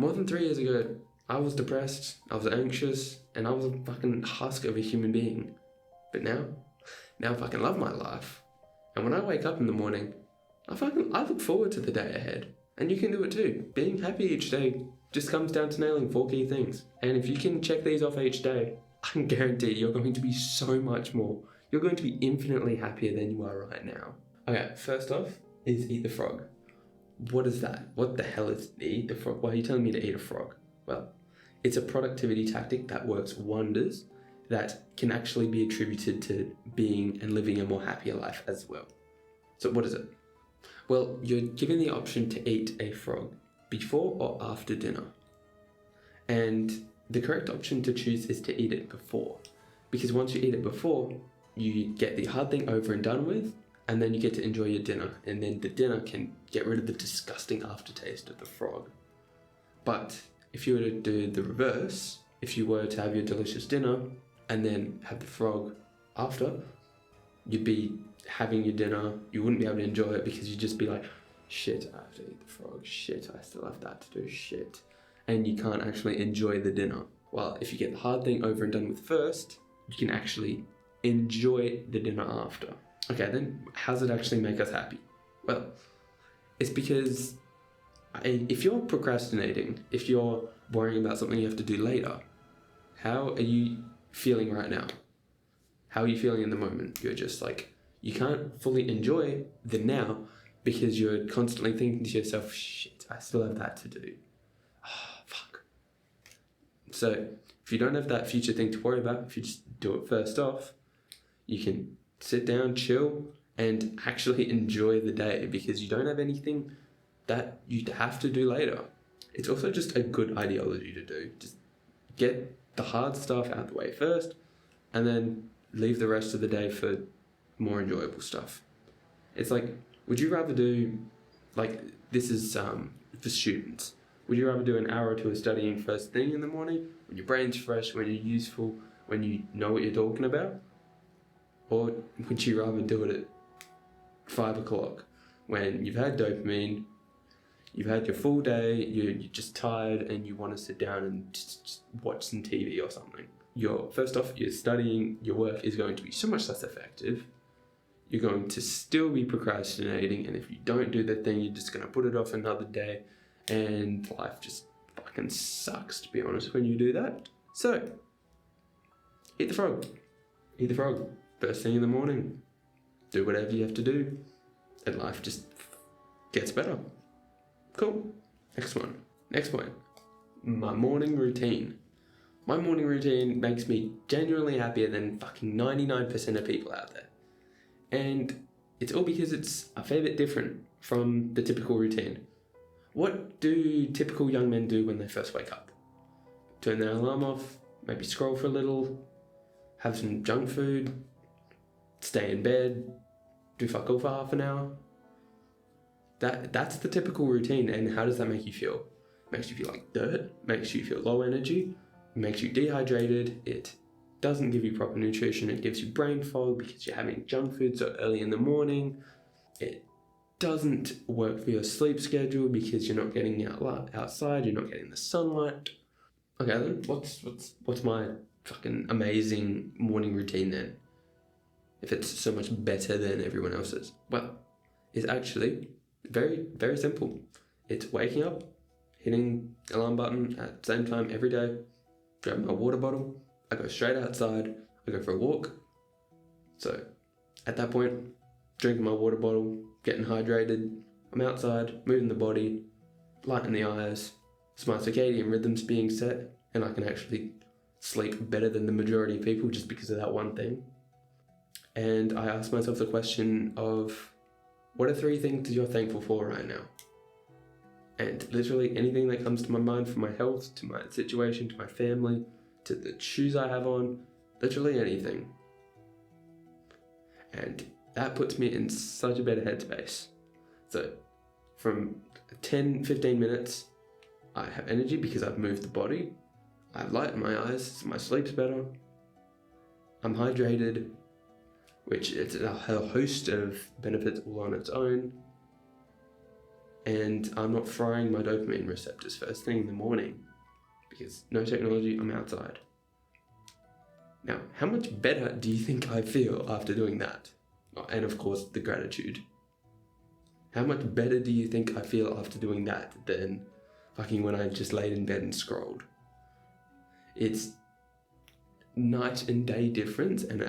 More than 3 years ago, I was depressed, I was anxious, and I was a fucking husk of a human being. But now I fucking love my life. And when I wake up in the morning, I look forward to the day ahead. And you can do it too. Being happy each day just comes down to nailing 4 key things. And if you can check these off each day, I can guarantee you're going to be so much more. You're going to be infinitely happier than you are right now. Okay, first off is eat the frog. What is that? What the hell is eat the frog? Why are you telling me to eat a frog? Well, it's a productivity tactic that works wonders that can actually be attributed to being and living a more happier life as well. So what is it? Well, you're given the option to eat a frog before or after dinner. And the correct option to choose is to eat it before. Because once you eat it before, you get the hard thing over and done with, and then you get to enjoy your dinner. And then the dinner can get rid of the disgusting aftertaste of the frog. But if you were to do the reverse, if you were to have your delicious dinner and then have the frog after, you'd be having your dinner, you wouldn't be able to enjoy it because you'd just be like, shit, I have to eat the frog, shit, I still have that to do, shit. And you can't actually enjoy the dinner. Well, if you get the hard thing over and done with first, you can actually enjoy the dinner after. Okay, then how does it actually make us happy? Well, it's because if you're procrastinating, if you're worrying about something you have to do later, how are you feeling right now? How are you feeling in the moment? You're just like, you can't fully enjoy the now because you're constantly thinking to yourself, shit, I still have that to do. Oh, fuck. So if you don't have that future thing to worry about, if you just do it first off, you can sit down, chill, and actually enjoy the day because you don't have anything that you have to do later. It's also just a good ideology to do. Just get the hard stuff out the way first and then leave the rest of the day for more enjoyable stuff. It's like, would you rather do, like, this is for students, would you rather do an hour or two of studying first thing in the morning when your brain's fresh, when you're useful, when you know what you're talking about? Or would you rather do it at 5 o'clock when you've had dopamine, you've had your full day, you're just tired and you want to sit down and just watch some TV or something? First off, your studying, your work is going to be so much less effective. You're going to still be procrastinating, and if you don't do the thing, you're just going to put it off another day, and life just fucking sucks, to be honest, when you do that. So, eat the frog. Eat the frog. First thing in the morning. Do whatever you have to do, and life just gets better. Cool. Next one. Next point. My morning routine. My morning routine makes me genuinely happier than fucking 99% of people out there. And it's all because it's a fair bit different from the typical routine. What do typical young men do when they first wake up? Turn their alarm off, maybe scroll for a little, have some junk food, stay in bed, do fuck all for half an hour. That's the typical routine, and how does that make you feel? It makes you feel like dirt, makes you feel low energy, makes you dehydrated, it doesn't give you proper nutrition, it gives you brain fog because you're having junk food so early in the morning, it doesn't work for your sleep schedule because you're not getting outside, you're not getting the sunlight. Okay then, what's my fucking amazing morning routine then? If it's so much better than everyone else's? Well, it's actually very, very simple. It's waking up, hitting the alarm button at the same time every day, grab my water bottle, I go straight outside, I go for a walk. So at that point, drinking my water bottle, getting hydrated, I'm outside, moving the body, light in the eyes, so my circadian rhythm's being set, and I can actually sleep better than the majority of people just because of that one thing. And I ask myself the question of, what are 3 things you're thankful for right now? And literally anything that comes to my mind, from my health, to my situation, to my family, to the shoes I have on, literally anything. And that puts me in such a better headspace. So from 10-15 minutes, I have energy because I've moved the body, I have light in my eyes, so my sleep's better, I'm hydrated, which it's a host of benefits all on its own. and I'm not frying my dopamine receptors first thing in the morning because no technology, I'm outside. Now, how much better do you think I feel after doing that? Oh, and of course, the gratitude. How much better do you think I feel after doing that than fucking when I just laid in bed and scrolled? It's night and day difference, and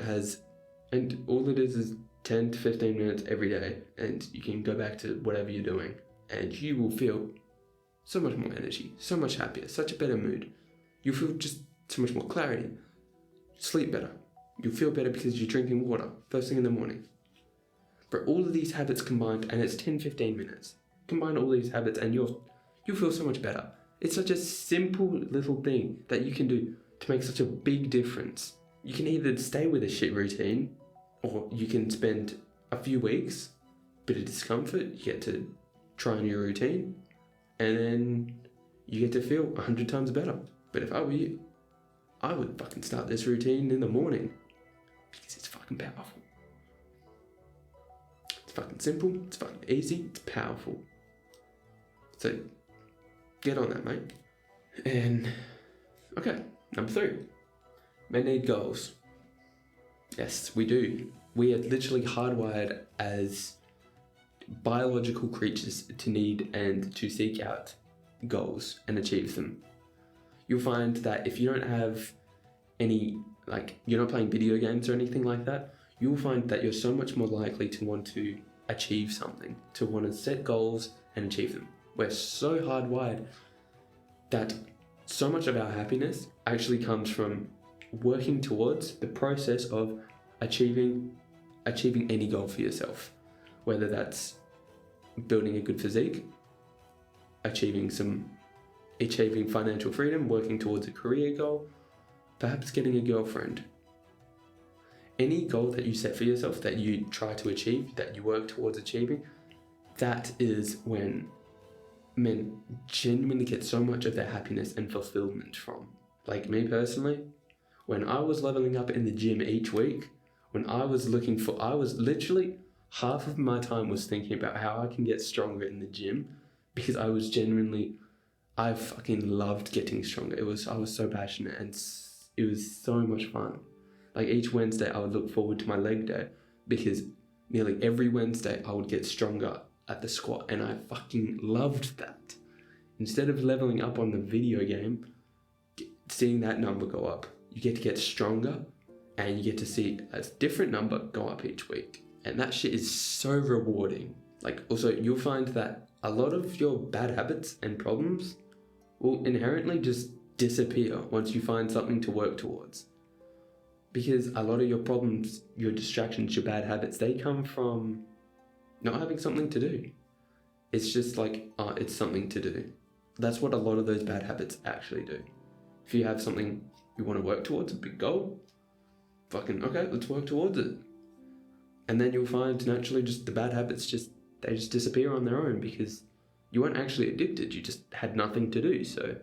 all it is 10 to 15 minutes every day, and you can go back to whatever you're doing, and you will feel so much more energy, so much happier, such a better mood. You'll feel just so much more clarity, sleep better. You'll feel better because you're drinking water first thing in the morning. But all of these habits combined, and it's 10-15 minutes, combine all these habits and you'll feel so much better. It's such a simple little thing that you can do to make such a big difference. You can either stay with a shit routine, or you can spend a few weeks, bit of discomfort, you get to try a new routine, and then you get to feel 100 times better. But if I were you, I would fucking start this routine in the morning because it's fucking powerful. It's fucking simple, it's fucking easy, it's powerful. So get on that, mate. And okay, number 3. Men need goals. Yes, we do. We are literally hardwired as biological creatures to need and to seek out goals and achieve them. You'll find that if you don't have any, you're not playing video games or anything like that, you'll find that you're so much more likely to want to achieve something, to want to set goals and achieve them. We're so hardwired that so much of our happiness actually comes from working towards the process of achieving any goal for yourself, whether that's building a good physique, achieving financial freedom, working towards a career goal, perhaps getting a girlfriend. Any goal that you set for yourself, that you try to achieve, that you work towards achieving, that is when men genuinely get so much of their happiness and fulfillment from. Like me personally, when I was leveling up in the gym each week, when I was literally half of my time was thinking about how I can get stronger in the gym, because I fucking loved getting stronger. I was so passionate, and it was so much fun. Like each Wednesday I would look forward to my leg day, because nearly every Wednesday I would get stronger at the squat, and I fucking loved that. Instead of leveling up on the video game, seeing that number go up, you get stronger, and you get to see a different number go up each week. And that shit is so rewarding. Also, you'll find that a lot of your bad habits and problems will inherently just disappear once you find something to work towards. Because a lot of your problems, your distractions, your bad habits, they come from not having something to do. It's just it's something to do. That's what a lot of those bad habits actually do. If you have something you want to work towards, a big goal, okay, let's work towards it. And then you'll find naturally just the bad habits they just disappear on their own, because you weren't actually addicted, you just had nothing to do. So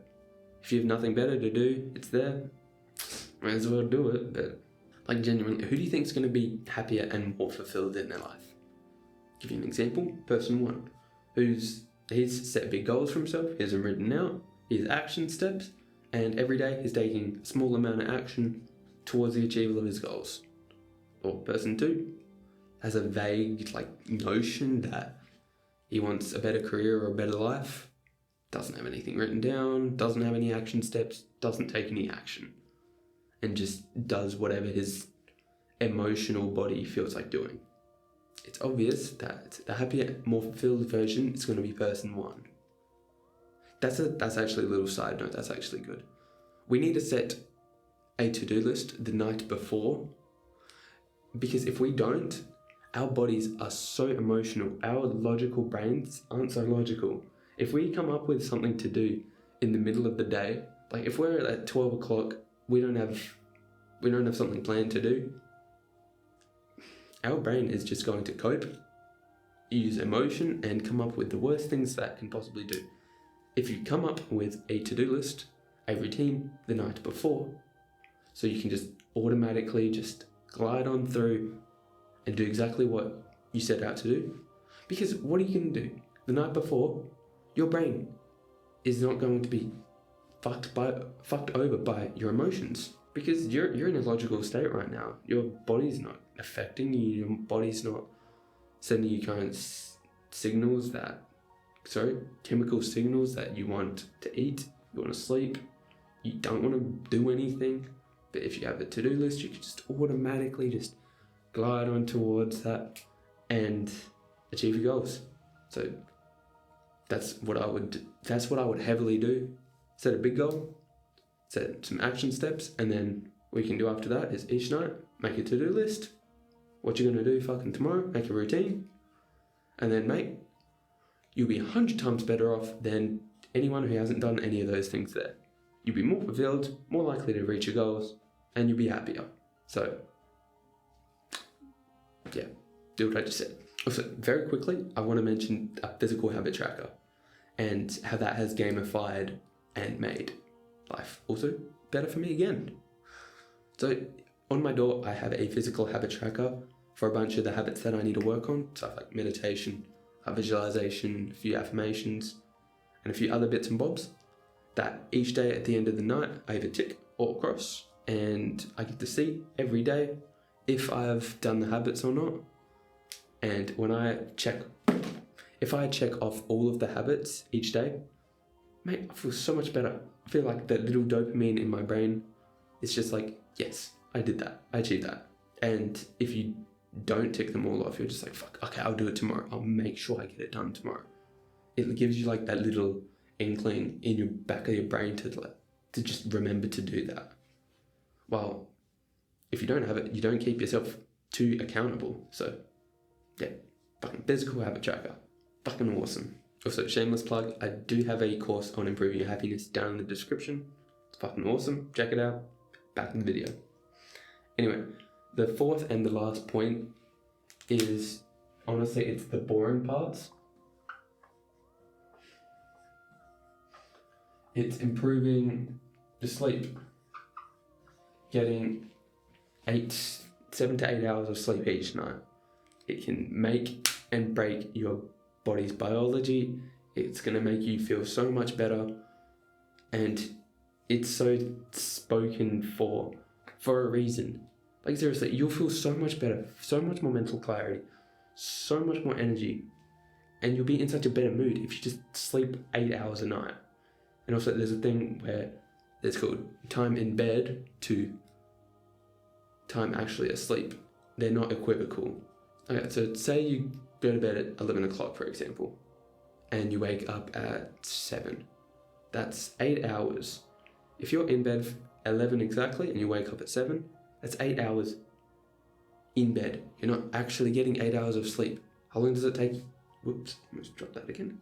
if you have nothing better to do, it's there, might as well do it. But genuinely, who do you think is going to be happier and more fulfilled in their life? Give you an example. Person 1, he's set big goals for himself, he has them written out, his action steps, and every day he's taking a small amount of action towards the achievement of his goals. Or person 2 has a vague notion that he wants a better career or a better life, doesn't have anything written down, doesn't have any action steps, doesn't take any action, and just does whatever his emotional body feels like doing. It's obvious that the happier, more fulfilled version is going to be person 1. That's actually a little side note, that's actually good. We need to set a to-do list the night before, because if we don't, our bodies are so emotional, our logical brains aren't so logical. If we come up with something to do in the middle of the day, if we're at 12 o'clock, we don't have something planned to do, our brain is just going to cope, use emotion, and come up with the worst things that can possibly do. If you come up with a to-do list, a routine the night before, so you can just automatically just glide on through and do exactly what you set out to do. Because what are you going to do? the night before, your brain is not going to be fucked over by your emotions, because you're in a logical state right now. Your body's not affecting you. Your body's not sending you chemical signals that you want to eat, you want to sleep, you don't want to do anything. But if you have a to-do list, you can just automatically just glide on towards that and achieve your goals. So that's what I would heavily do. Set a big goal, set some action steps, and then what you can do after that is each night make a to-do list. What you're gonna do fucking tomorrow, make a routine, and then mate, you'll be 100 times better off than anyone who hasn't done any of those things there. You'll be more fulfilled, more likely to reach your goals, and you'll be happier. So yeah, do what I just said. Also, very quickly, I want to mention a physical habit tracker and how that has gamified and made life also better for me again. So on my door, I have a physical habit tracker for a bunch of the habits that I need to work on, stuff like meditation, visualization, a few affirmations, and a few other bits and bobs that each day at the end of the night, I either tick or cross, and I get to see every day if I've done the habits or not. And if I check off all of the habits each day, mate, I feel so much better. I feel like that little dopamine in my brain is just like, yes, I did that, I achieved that. And if you don't tick them all off, you're just like, fuck, okay, I'll do it tomorrow. I'll make sure I get it done tomorrow. It gives you like that little inkling in your back of your brain to just remember to do that. Well, if you don't have it, you don't keep yourself too accountable. So yeah, fucking physical habit tracker, fucking awesome. Also, shameless plug, I do have a course on improving your happiness down in the description. It's fucking awesome, check it out. Back in the video. Anyway, the fourth and the last point is, honestly, it's the boring parts. It's improving the sleep. Getting 7 to 8 hours of sleep each night. It can make and break your body's biology. It's going to make you feel so much better. And it's so spoken for a reason. Like seriously, you'll feel so much better, so much more mental clarity, so much more energy, and you'll be in such a better mood if you just sleep 8 hours a night. And also there's a thing where it's called time in bed to time actually asleep. They're not equivocal. Okay, so say you go to bed at 11 o'clock, for example, and you wake up at 7. That's 8 hours. If you're in bed 11 exactly and you wake up at 7, that's 8 hours in bed. You're not actually getting 8 hours of sleep. How long does it take? Whoops, I almost dropped that again.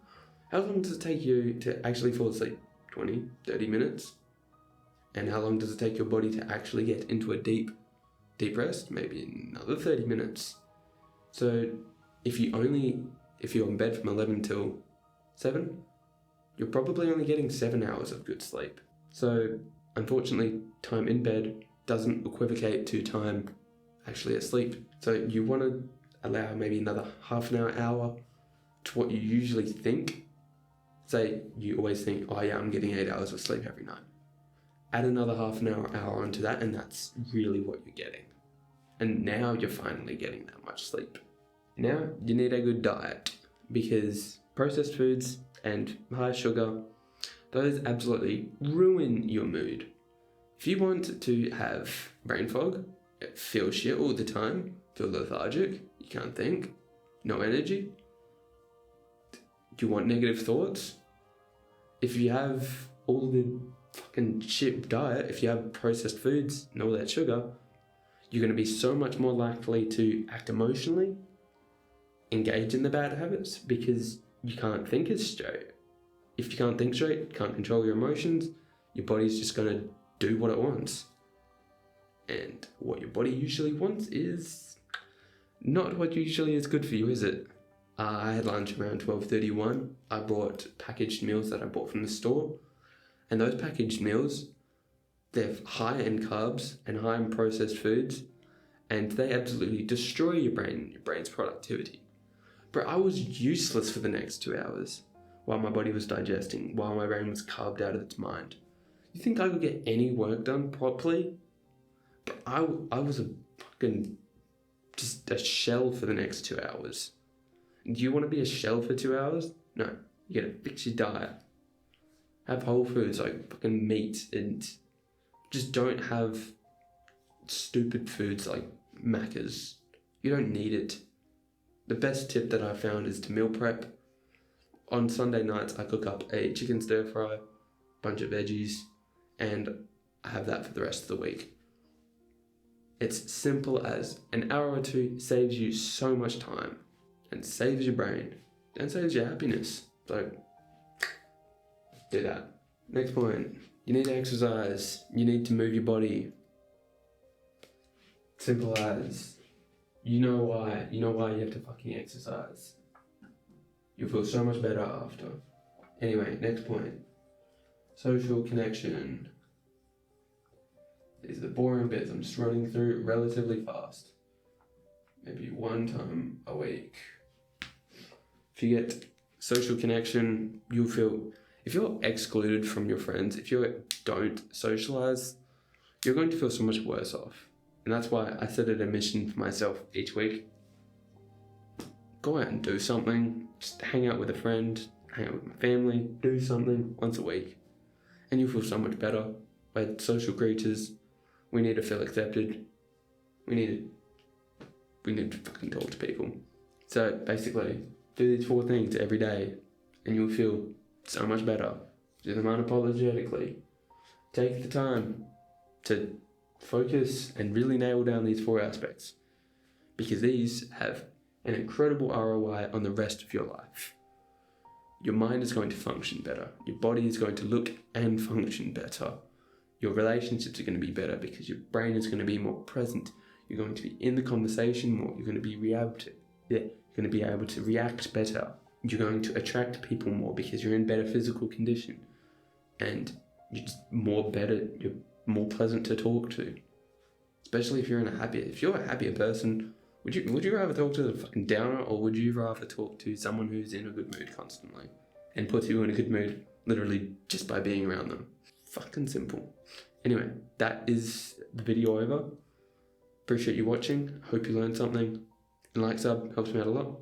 How long does it take you to actually fall asleep? 20, 30 minutes? And how long does it take your body to actually get into a deep rest? Maybe another 30 minutes. So if you're in bed from 11 till 7, you're probably only getting 7 hours of good sleep. So unfortunately, time in bed doesn't equivocate to time actually asleep. So you want to allow maybe another half an hour to what you usually think. Say you always think, oh yeah, I'm getting 8 hours of sleep every night. Add another half an hour onto that, and that's really what you're getting. And now you're finally getting that much sleep. Now you need a good diet, because processed foods and high sugar, those absolutely ruin your mood. If you want to have brain fog, feel shit all the time, feel lethargic, you can't think, no energy, do you want negative thoughts? If you have all the fucking shit diet, if you have processed foods and all that sugar, you're going to be so much more likely to act emotionally, engage in the bad habits, because you can't think as straight. If you can't think straight, can't control your emotions, your body's just going to do what it wants. And what your body usually wants is not what usually is good for you, is it? I had lunch around 12:31. I brought packaged meals that I bought from the store. And those packaged meals, they're high in carbs and high in processed foods. And they absolutely destroy your brain's productivity. Bro, I was useless for the next 2 hours while my body was digesting, while my brain was carved out of its mind. You think I could get any work done properly? But I was a fucking just a shell for the next 2 hours. Do you want to be a shell for 2 hours? No. You gotta fix your diet. Have whole foods like fucking meat, and just don't have stupid foods like Macca's. You don't need it. The best tip that I found is to meal prep. On Sunday nights, I cook up a chicken stir fry, bunch of veggies, and I have that for the rest of the week. It's simple as an hour or two saves you so much time and saves your brain and saves your happiness. So, do that. Next point. You need to exercise. You need to move your body. Simple as. You know why you have to fucking exercise. You'll feel so much better after. Anyway, next point. Social connection. These are the boring bits. I'm just running through relatively fast. Maybe one time a week. If you get social connection, you'll feel... If you're excluded from your friends, if you don't socialize, you're going to feel so much worse off. And that's why I set it a mission for myself each week. Go out and do something. Just hang out with a friend, hang out with my family, do something once a week. And you'll feel so much better. We're social creatures. We need to feel accepted. We need to fucking talk to people. So basically, do these 4 things every day and you'll feel so much better. Do them unapologetically. Take the time to focus and really nail down these 4 aspects, because these have an incredible ROI on the rest of your life. Your mind is going to function better. Your body is going to look and function better. Your relationships are going to be better because your brain is going to be more present. You're going to be in the conversation more. You're going to be able to react better. You're going to attract people more because you're in better physical condition, and you're just you're more pleasant to talk to. Especially if you're if you're a happier person, would you rather talk to the fucking downer, or would you rather talk to someone who's in a good mood constantly and puts you in a good mood literally just by being around them? Fucking simple. Anyway, that is the video over. Appreciate you watching. Hope you learned something. And like, sub helps me out a lot.